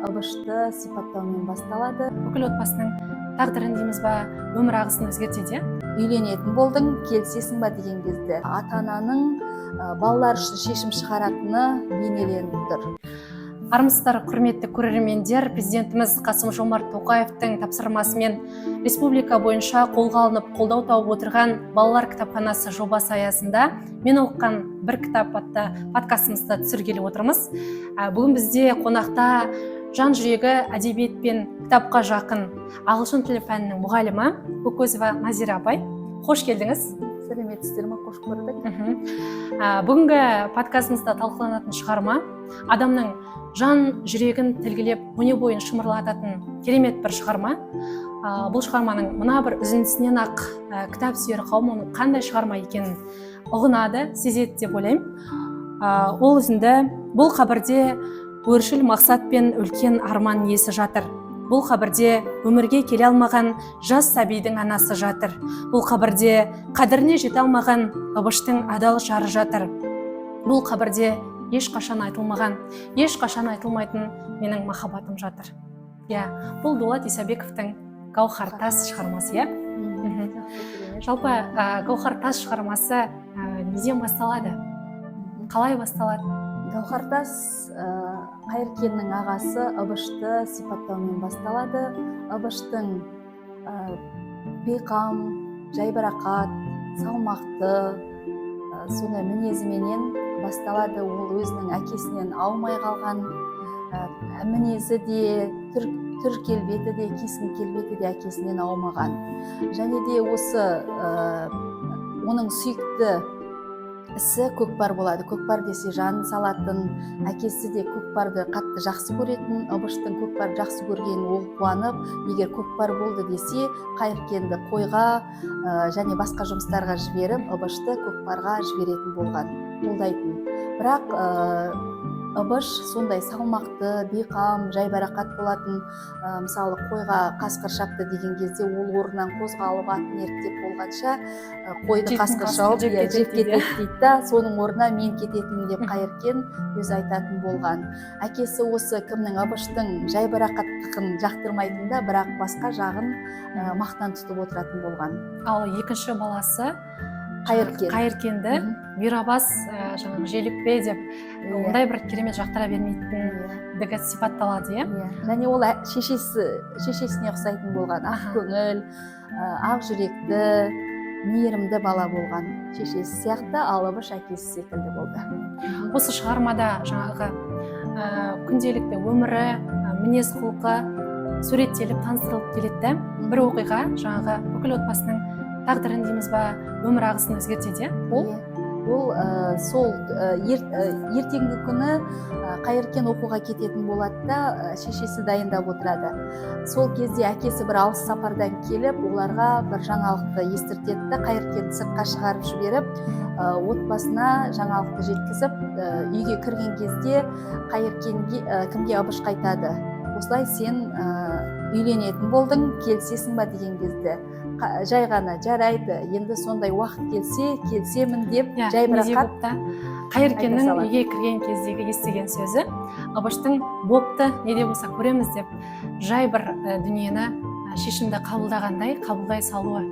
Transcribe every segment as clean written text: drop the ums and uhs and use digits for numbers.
ыбышты сипаттаумен басталады. Бүкіл отбасының тағдырын дейміз ба, өмір ағысын өзгертеді. Үйленетін болдың, келісесің ба деген кезде ата-ананың балалар үшін шешім шығаратыны бейнеленіп тұр. Армысыздар, құрметті көрермендер, президентіміз Қасым-Жомарт Тоқаевтың тапсырмасымен республика бойынша қолға алынып қолдау тауып отырған балалар кітапханасы жобасы аясында мен оқыған бір кітап атты подкастымызды түсіргелі отырмыз. Бүгін бізде қонақта жан жүрегі әдебиет пен кітапқа жақын ағылшын тілі пәнінің мұғалімі Көкөзова Назира апай. Қош келдіңіз. Сәлеметсіздер ме? Қош көрдік. Бүгінгі подкастымызда талқыланатын шығарма адамның жан жүрегін тілгілеп өне бойын шымырлататын керемет бір шығарма. Бұл шығарманың мына бір үзіндісінен ақ кітап сүйер қауым оның қандай шығарма екенін ұғынады, сезеді деп ойлаймын. Ол үзінді: бұл қабірде өршіл мақсат пен үлкен арман иесі жатыр. Бұл қабірде өмірге келе алмаған жас сәбидің анасы жатыр. Бұл қабірде қадіріне жете алмаған ыбыштың адал жары жатыр. Бұл қабірде ешқашан айтылмайтын менің махаббатым жатыр. Бұл Дулат Исабековтың Гауһар тас шығармасы. Жалпы Гауһар тас шығармасы неден басталады? Қалай басталады? Гауһар тас Қайыркеннің ағасы Ыбышты сипаттаумен басталады. Ыбыштың бейқам, жайбарақат, салмақты сондай мінезіменен басталады. Ол өзінің әкесінен аумай қалған, мінезі де, түр келбеті де, кескін келбеті де әкесінен аумаған. Және де осы оның сүйікті ісі көкпар болады. Көкпар десе жанын салатын, әкесі де көкпарды қатты жақсы көретін. Ыбыштың көкпар жақсы көргенін ол қуанып, егер көкпар болды десе, Қайыркенді қойға және басқа жұмыстарға жіберіп, Ыбышты көкпарға жіберетін болған, қолдайтын. Бірақ Ыбыш сондай салмақты, бейқам, жайбарақат болатын. Мысалы, қойға қасқыр шапты деген кезде ол орнынан қозғалып атын ерттеп болғанша қойды қасқыр шауып жеп кетеді дейді, соның орнына мен кететінмін деп Қайыркен өзі айтатын болған. Әкесі осы кімнің, Ыбыштың жайбарақаттығын жақтырмайтында, бірақ басқа жағын мақтан тұтып отыратын болған. Ал екінші баласы Қайыркенді бұйрабас, желікпе деп, ондай бір керемет жақтыра бермейтіндігі сипатталады. Және ол шешесіне ұқсайтын болған, ақ көңіл, ақ жүректі, мейірімді бала болған. Шешесі сияқты, ал Ыбыш әкесі секілді болды. Осы шығармада жаңағы күнделікті өмірі, мінез құлқы суреттеліп, таныстырылып келеді. Бір оқиға жаңағы бүкіл отбасының тағдырын дейміз ба, өмір ағысын өзгертеді. Ол сол ертеңгі күні Қайыркен оқуға кететін болады да, шешесі дайындап отырады. Сол кезде әкесі бір алыс сапардан келіп, оларға бір жаңалықты естіртеді да, Қайыркенді сыртқа шығарып жіберіп, отбасына жаңалықты жеткізіп, үйге кірген кезде Қайыркенге кімге Ыбыш қайтады: осылай сен үйленетін болдың, келісесің ба деген кезде жай ғана жарайды, енді сондай уақыт келсе келісемін деп жайбарақат. Қайыркеннің үйге кірген кездегі естіген сөзі Ыбыштың бопты, не де болса көреміз деп жай бір дүниені шешімді қабылдағандай қабылдай салуы.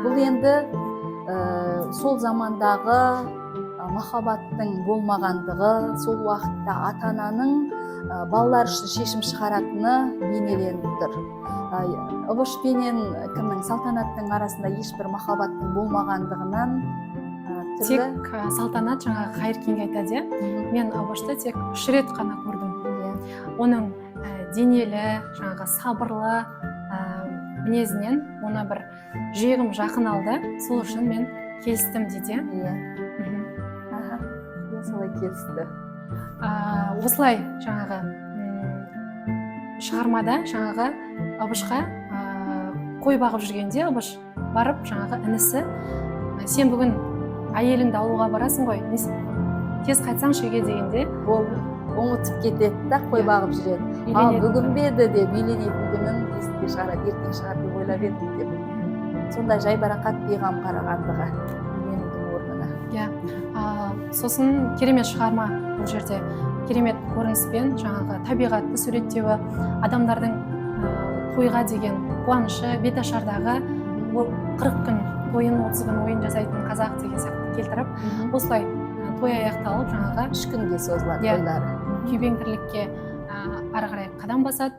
Бұл енді сол замандағы махаббаттың болмағандығы, сол уақытта ата-ананың балалар үшін шешім шығаратыны бейнеленіп тұр. Ыбыш пенен кімнің, Салтанаттың арасында ешбір махаббаттың болмағандығынан тек Салтанат жаңағы Қайыркенге айтады: мен Ыбышты тек 3 рет қана көрдім. Оның денелі, жаңағы сабырлы мінезінен оны бір жүрегім жақын алды, сол үшін мен келістім дейді. Солай келісті. Осылай жаңағы шығармада жаңағы Ыбышқа қой бағып жүргенде Ыбыш барып жаңағы інісі: сен бүгін әйеліңді алуға барасың ғой, тез қайтсаңшы үйге дегенде, ол ұмытып кетеді да, қой бағып жүреді. Ал бүгін бе еді деп, үйленетін күнім есінде шығар, ертең шығар деп ойлап едім деп. Сондай жайбарақат, бейғам қарағандығы үйленудің орнына. Сосын керемет шығарма бұл жерде. керемет көрініспен жаңағы табиғатты суреттеуі, адамдардың тойға деген қуанышы, беташардағы 40 күн тойын 30 күн ойын жасайтын қазақ деген сияқты келтіріп, осылай той аяқталып жаңағы 3 күнге созылады тойлары. күйбең тірлікке ары қарай қадам басады.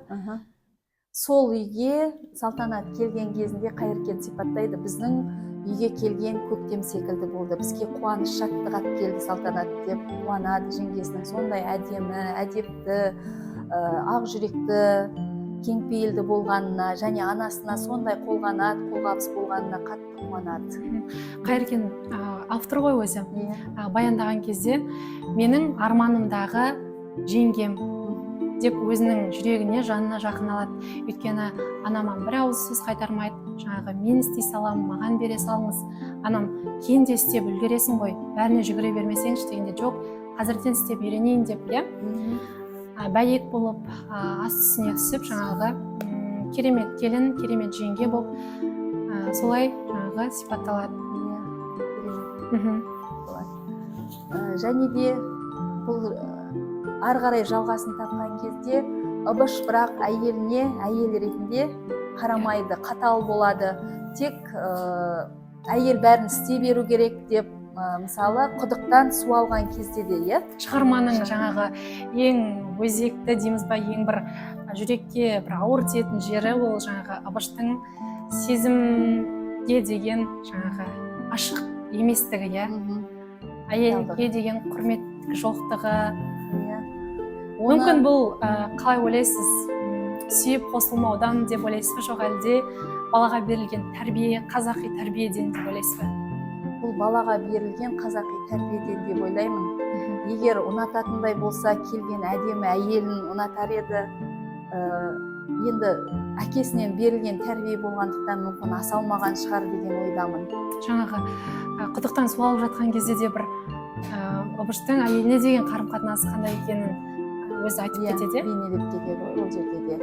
Сол үйге салтанат келген кезінде Қайыркен сипаттайды: біздің үйге келген көктем секілді болды, бізге қуаныш, шаттық алып келді салтанат деп қуанады жеңгесінің сондай әдемі, әдепті, ақ жүректі, кеңпейілді болғанына және анасына сондай қолғанат, қолғабыс болғанына қатты қуанады. Қайыркен автор ғой өзі. Баяндаған кезде менің арманымдағы жеңгем деп өзінің жүрегіне, жанына жақын алады. Өйткені анаман бір ауыз сөз қайтармайды. Жаңағы мен істей салам, маған бере салыңыз. Анам кейін де істеп үлгересің ғой, бәріне жүгіре бермесеңші дегенде, жоқ, қазірден істеп үйренейін деп, бәйек болып ас үстіне түсіп, жаңағы керемет келін, керемет жеңге болып, солай жаңағы сипатталады. Және де бұл ары қарай жалғасын тапқан кезде Ыбыш бірақ әйеліне әйел ретінде қарамайды, қатал болады. Тек әйел бәрін істей беру керек деп, мысалы, құдықтан су алған кезде де, шығарманың жаңағы ең өзекті дейміз ба, ең бір жүрекке бір ауыр тиетін жері ол жаңағы Ыбыштың сезімге деген жаңағы ашық еместігі, әйелге деген құрмет жоқтығы. Мүмкін бұл қалай ойлайсыз, сүйіп қосылмаудан деп ойлайсыз ба, жоқ әлде балаға берілген тәрбие, қазақи тәрбиеден деп ойлайсыз ба? Бұл балаға берілген қазақи тәрбиеден деп ойлаймын. Егер ұнататындай болса, келген әдемі әйелін ұнатар еді. Енді әкесінен берілген тәрбие болғандықтан мүмкін аса алмаған шығар деген ойдамын. Жаңағы құдықтан су алып жатқан кезде де бір Ыбыштың әйеліне деген қарым-қатынасы қандай екенін өзі айтып кетеді. Бейнелеп кетеді ғой ол жерде де.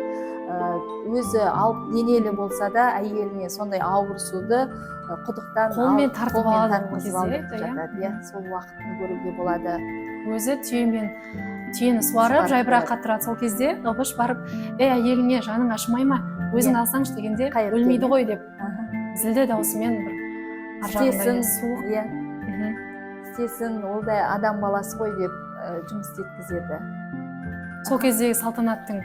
Өзі алып денелі болса да әйеліне сондай ауыр суды құдықтан қолмен тартып алып жатады. Сол уақытын көруге болады. Өзі түйені суарып, жайбыраққа тұрады. Сол кезде Ыбыш барып, әйеліңе жаның ашымай ма? Өзің алсаңшы дегенде, өлмейді ғой деп. Зілді даусымен бір аржағындай суық. Істесін, ол да адам баласы ғой деп жұмыс еткізеді. Сол кездегі салтанаттың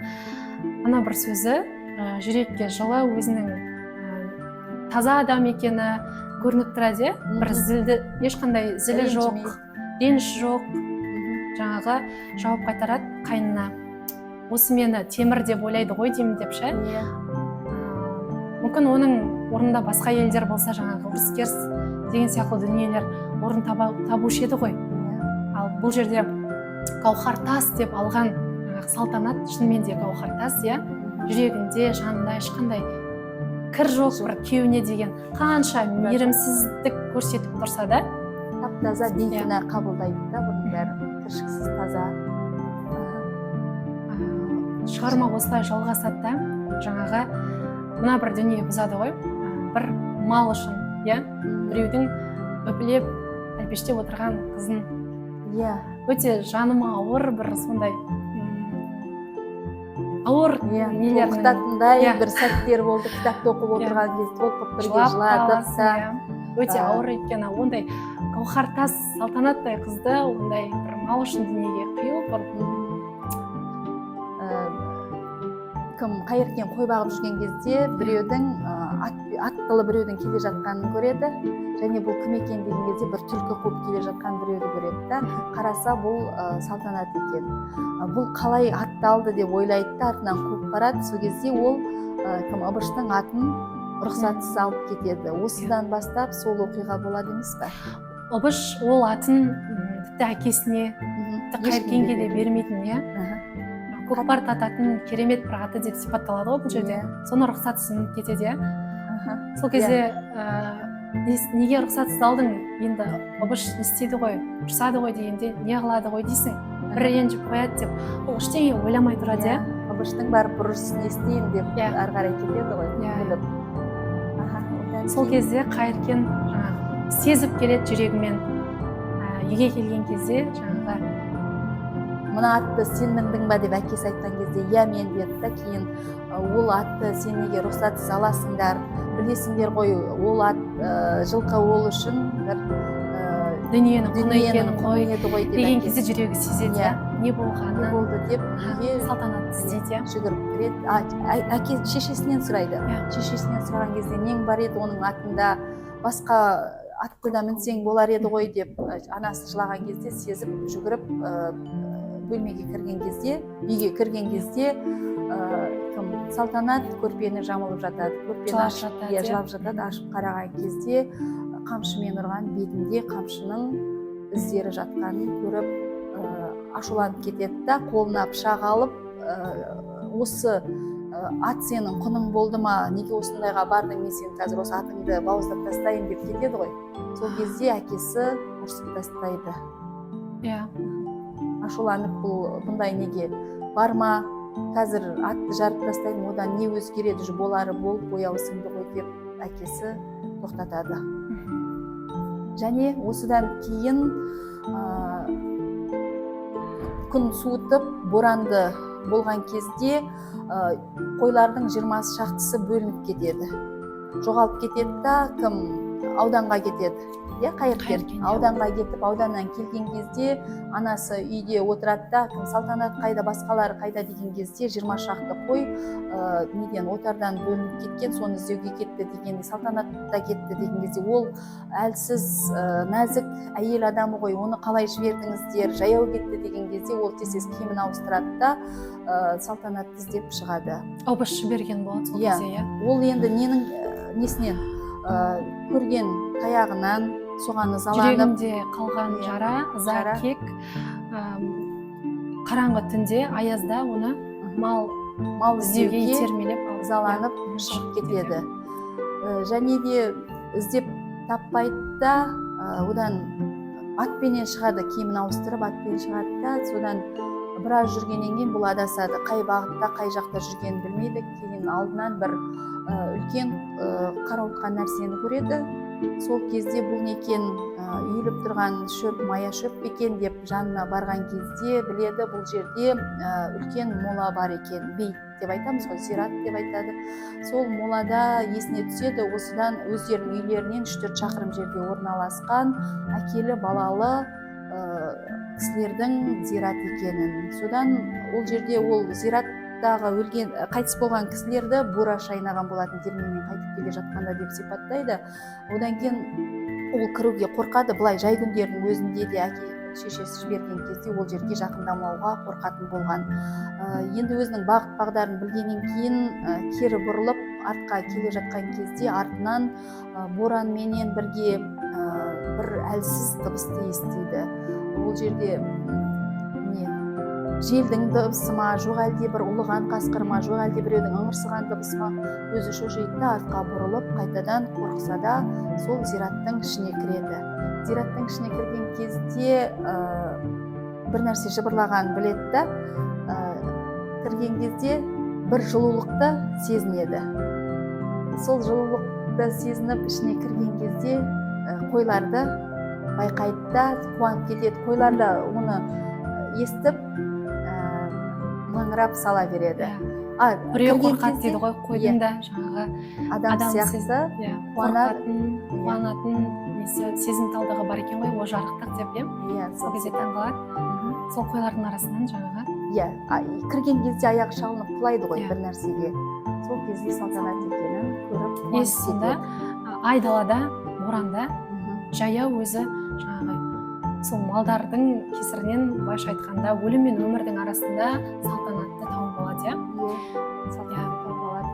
ана бір сөзі жүрекке жылы, өзінің таза адам екені көрініп тұрады. Бір зілді, ешқандай зілі жоқ, реніш жоқ. Жаңағы жауап қайтарады қайнына: осы мені темір деп ойлайды ғой деймін деп ше. Мүмкін оның орнында басқа елдер болса, жаңағы ұрыс-керіс деген сияқты дүниелер орын табушы еді ғой. Ал бұл жерде гауһар тас деп алған салтанат шынымен де гауһар тас, жүрегінде, жанында ешқандай кір жоқ, бір күйеуіне деген қанша мейірімсіздік көрсетіп тұрса да, тап-таза бейкүнә қабылдайды да бұның бәрін, кіршіксіз таза. Шығарма осылай жалғасады да, жаңағы мына бір дүние бұзады ғой, бір мал үшін, біреудің өпілеп, әлпештеп отырған қызын. Өте жаныма ауыр бір сондай ауыр нелердің оқытатындай бір сәттер болды. Кітапты оқып отырған кезде толқып бірге жыладық. Өте ауыр еткені, ондай гауһар тас салтанаттай қызды ондай бір мал үшін дүниеге қию. Кім Қайыркен қой бағып жүрген кезде біреудің аттылы біреудің келе жатқанын көреді, және бұл кім екен деген кезде бір түлкі қуып келе жатқан біреуді көреді да, қараса бұл салтанат екен. Бұл қалай атты алды деп ойлайды да, артынан қуып барады. Сол кезде ол кім Ыбыштың атын рұқсатсыз алып кетеді. Осыдан бастап сол оқиға болады емес пе? Ыбыш ол атын тіпті әкесіне, Қайыркенге де бермейтін, көкпар тататын керемет бір аты деп сипатталады ғой бұл жерде. Соны рұқсатсыз кетеді. Сол кезде неге рұқсатсыз алдың, енді Ыбыш не істейді ғой, ұрсады ғой дегенде, не қылады ғой дейсің, бір ренжіп қояды деп, ол ештеңе ойламай тұрады. Ыбыштың барып ұрыс не істейін деп ары қарай кетеді ғой. Сол кезде Қайыркен сезіп келеді жүрегімен. Үйге келген кезде жаңағы мына атты сен міндің ба деп әкесі айтқан кезде иә мен деді да, кейін ол атты сен неге рұқсатсыз аласыңдар, білесіңдер ғой ол ат жылқы ол үшін бір дүниенің құны екенін ғой еді ғой деген кезде жүрегі сезеді, не болғанын, не болды деп салтанат іздейді, жүгіріп кіреді. Әке шешесінен сұрайды. Шешесінен сұраған кезде нең бар еді оның атында, басқа атты да мінсең болар еді ғой деп анасы жылаған кезде сезіп жүгіріп бөлмеге кірген кезде, үйге кірген кезде Салтанат көрпені жамылып жатады, көрпені жылап жатады, ашып қараған кезде қамшымен ұрған бетінде қамшының іздері жатқанын көріп ашуланып кетеді да, қолына пышақ алып осы ат сенің құның болды ма, неге осындайға бардың, мен сен қазір осы атыңды бауыздап тастайын деп кетеді ғой. Сол кезде әкесі ұрсып тастайды. Ашуланып бұндай неге барма, қазір атты жарып тастайын, одан не өзгереді, болары болып бояуы сіңді ғой деп әкесі тоқтатады. Және осыдан кейін күн суытып боранды болған кезде қойлардың 20 шақтысы бөлініп кетеді, жоғалып кетеді да, кім ауданға кетеді, қайыркер ауданға кетіп, ауданнан келген кезде анасы үйде отырады да, Салтанат қайда, басқалары қайда деген кезде 20 шақты қой неден отардан бөлініп кеткен, соны іздеуге кетті дегенде, Салтанат та кетті деген кезде, ол әлсіз нәзік әйел адамы ғой, оны қалай жібердіңіздер, жаяу кетті деген кезде ол тез киімін ауыстырады да Салтанатты іздеп шығады. Обыш жіберген болады сол кезде. Ол енді несінен көрген таяғынан соған ызаланып, жүрегінде қалған жара, ыза, кек, қараңғы түнде аязда оны мал іздеуге итермелеп ызаланып шығып кетеді. Және де іздеп таппайды да, одан атпенен шығады, киімін ауыстырып атпен шығады да, содан біраз жүргеннен кейін бұл адасады, қай бағытта қай жақта жүргенін білмейді. Кейін алдынан бір үлкен қарауытқан нәрсені көреді. Сол кезде бұл некен үйіліп тұрған шөп, мая шөп екен деп жанына барған кезде біледі, бұл жерде үлкен мола бар екен, бейт деп айтамыз ғой, зират деп айтады. Сол молада есіне түседі, осыдан өздерінің үйлерінен 3-4 шақырым жерде орналасқан әкелі балалы кісілердің зират екенін. Содан ол жерде ол зираттағы өлген, қайтыс болған кісілерді бура шайнаған болатын, дерменмен қайтып келе жатқанда деп сипаттайды. Одан кейін ол кіруге қорқады, былай жай күндердің өзінде де әке шешесі жіберген кезде ол жерге жақындамауға қорқатын болған. Енді өзінің бағыт бағдарын білгеннен кейін кері бұрылып артқа келе жатқан кезде артынан боранменен бірге бір әлсіз дыбысты естиді. Ол жерде желдің дыбысы ма, жоқ әлде бір ұлыған қасқыр ма, жоқ әлде біреудің ыңырсыған дыбысы ма, өзі шошиды да артқа бұрылып қайтадан қорықса да сол зираттың ішіне кіреді. Зираттың ішіне кірген кезде бір нәрсе жыбырлаған біледі да, кірген кезде бір жылулықты сезінеді. Сол жылулықты сезініп ішіне кірген кезде қойларды байқайды да қуанып кетеді. Қойлар да оны естіп маңырап сала береді. Біреу қорқады дейді ғой, қойдың да жаңағы адам сияқты қуанатын сезімталдығы бар екен ғой, о жарықтық деп сол кезде таңғалады. Сол қойлардың арасынан жаңағы кірген кезде аяқ шалынып құлайды ғой бір нәрсеге. Сол кезде Салтанат екенін көріп есінде айдалада, боранда жаяу өзі жаңағы сол малдардың кесірінен, былайша айтқанда, өлім мен өмірдің арасында Салтанатты тауып алады. Салтанатты тауып алады.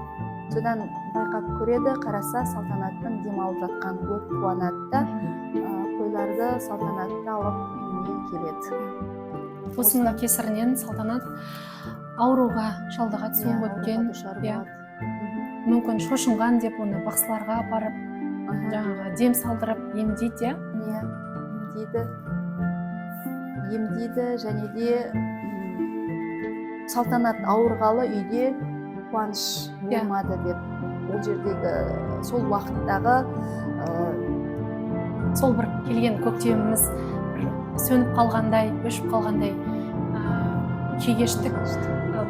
Содан байқап көреді, қараса Салтанаттың демалып жатқан көп қуанады да, қойларды Салтанатты алып үйіне келеді. Осының кесірінен Салтанат ауруға шалдығады, суық өткен, мүмкін шошынған деп оны бақсыларға апарып, жаңағы дем салдырып емдейді. Емдейді, және де Салтанат ауырғалы үйде қуаныш болмады деп. Ол жердегі сол уақыттағы сол бір келген көктеміміз сөніп қалғандай, өшіп қалғандай күйгештік,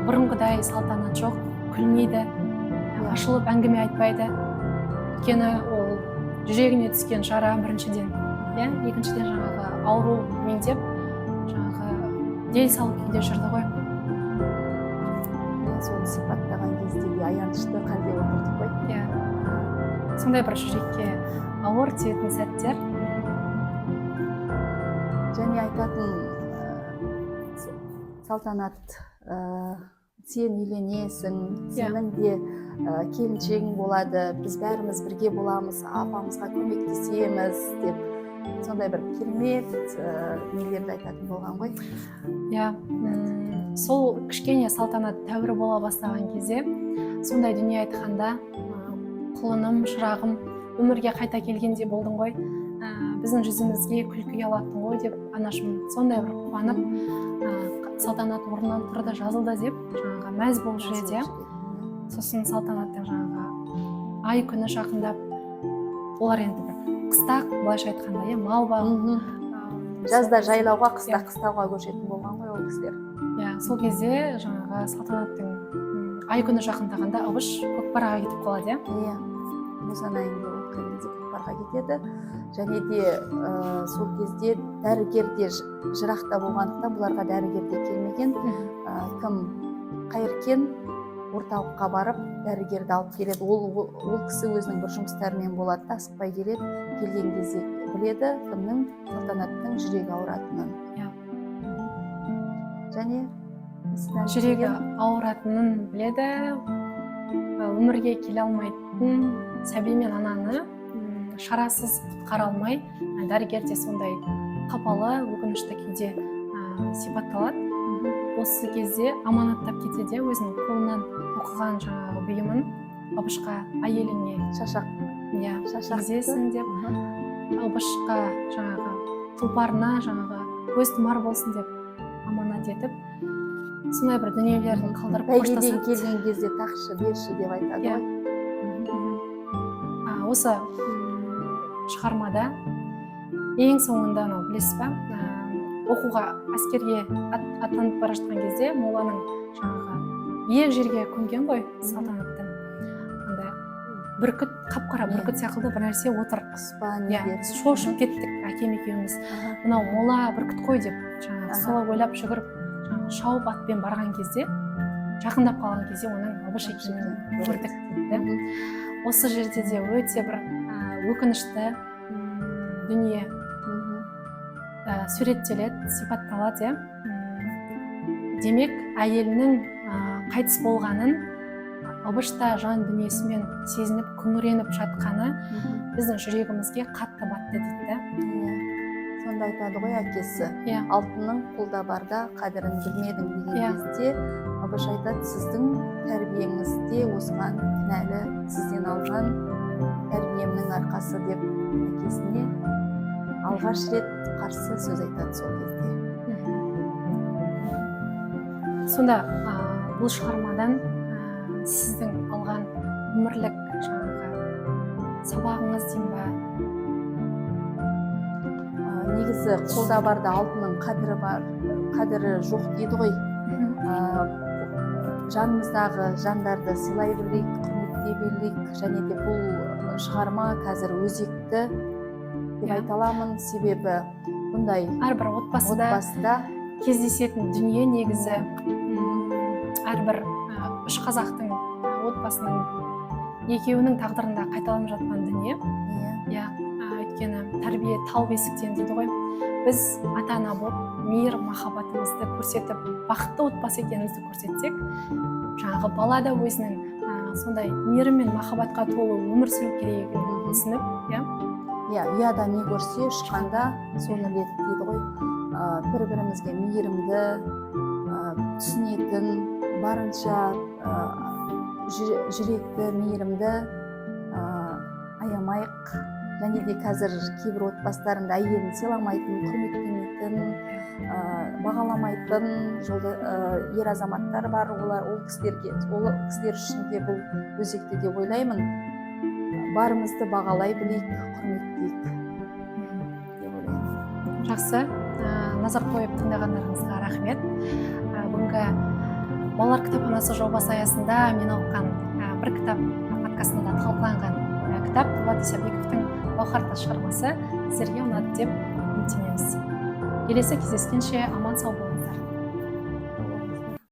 бұрынғыдай салтанат жоқ, күлмейді, ашылып әңгіме айтпайды. Өйткені ол жүрегіне түскен жара біріншіден, екіншіден жаңағы ауру меңдеп, жаңағы дел сал күйде жүрді ғой. Соны сипаттаған кезде аянышты халде отырдық қой. Сондай бір жүрекке ауыр тиетін сәттер. Және айтатын салтанат, сен үйленесің, сенің де келіншегің болады, біз бәріміз бірге боламыз, апамызға көмектесеміз деп сондай бір керемет нелерді айтатын болған ғой. Сол кішкене салтанат тәуір бола бастаған кезде, сондай дүние айтқанда, құлыным, шырағым, өмірге қайта келгенде болдың ғой, біздің жүзімізге күлкі алаттың ғой деп анашым сондай бір қуанып, салтанат орнынан тұрды, жазылды деп жаңағы мәз болып жүреді. Сосын салтанаттың жаңағы ай күні жақындап, олар енді бір қыстақ, былайша айтқанда, мал бағып, жазда жайлауға, қыста қыстауға көшетін болған ғой ол кісілер. Сол кезде жаңағы салтанаттың ай күні жақындағанда Абыш көкпарға кетіп қалады. Музан айында өткен кезде көкпарға кетеді. Және де сол кезде дәрігер де жырақта болғандықтан бұларға дәрігер де келмеген. Кім Қайыркен орталыққа барып дәрігерді алып келеді. Ол кісі өзінің бір жұмыстарымен болады, асықпай келеді. Келген кезде біледі кімнің, салтанаттың жүрегі ауыратынын. Және жүрегі ауыратынын біледі, өмірге келе алмайтын сәби мен ананы шарасыз құтқара алмай, дәрігер де сондай қапалы, өкінішті күйде сипатталады. Осы кезде аманаттап кетеді, өзінің қолынан тоқыған жаңағы бұйымын Абышқа, әйеліне шашақ кигізесің деп, Абышқа жаңағы тұлпарына жаңағы көз тұмар болсын деп аманат етіп, сондай бір дүниелерін қалдырып қоштасады. Бәйгеден келген кезде тақшы, берші деп айтады ғой. Осы шығармада ең соңында, білесіз ба, оқуға, әскерге аттанып бара жатқан кезде моланың жаңағы биік жерге көмген ғой салтанаттың. Бүркіт, қап-қара бүркіт сияқты бір нәрсе отыр. Шошып кеттік әкем екеуміз. Мынау мола бүркіт қой деп, солай ойлап жүгіріп, шауып атпен барған кезде, жақындап қалған кезде оның Абыш екенін көрдік дейді. Осы жерде де өте бір өкінішті дүние суреттеледі, сипатталады. Демек, әйелінің қайтыс болғанын Абышта жан дүниесімен сезініп, күңіреніп жатқаны біздің жүрегімізге қатты батты дейді. Сонда айтады ғой әкесі, алтынның қолда барда қадірін білмедің деген кезде Абыш айтады, сіздің тәрбиеңізде осыған кінәлі, сізден алған тәрбиемнің арқасы деп әкесіне алғаш рет қарсы сөз айтады сол кезде. Сонда бұл шығармадан сіздің алған өмірлік жаңағы сабағыңыз дейін ба? Негізі қолда барда алтынның қадірі жоқ дейді ғой. Жанымыздағы жандарды сыйлай білейік, құрметтей білейік, және де бұл шығарма қазір өзекті деп айта аламын, себебі бұндай әрбір отбасыда кездесетін дүние негізі. Әрбір үш қазақтың отбасының екеуінің тағдырында қайталанып жатқан дүние. Өйткені тәрбие тал бесіктен дейді ғой. Біз ата-ана болып, мейір махаббатымызды көрсетіп, бақытты отбасы екенімізді көрсетсек, жаңағы бала да өзінің сондай мейір мен махаббатқа толы өмір сүру керегін түсініп, ұяда не көрсе, ұшқанда соны біледі дейді ғой. Бір-бірімізге мейірімді, түсінетін, барынша жүректі, мейірімді аямайық. Және де қазір кейбір отбасыларында әйелін сыйламайтын, құрметтемейтін, бағаламайтын ер азаматтар бар. Ол кісілер үшін де бұл өзекті деп ойлаймын. Барымызды бағалай білейік, құрметтейік деп ойлаймын. Жақсы, назар қойып тыңдағандарыңызға рахмет. бүгінгі балалар кітапханасы жобасы аясында мен оқыған бір кітап подкастында талқыланған кітап дулат исабековтың гауһар тас шығармасы сіздерге ұнады деп үміттенеміз. Келесі кездескенше аман сау болыңыздар.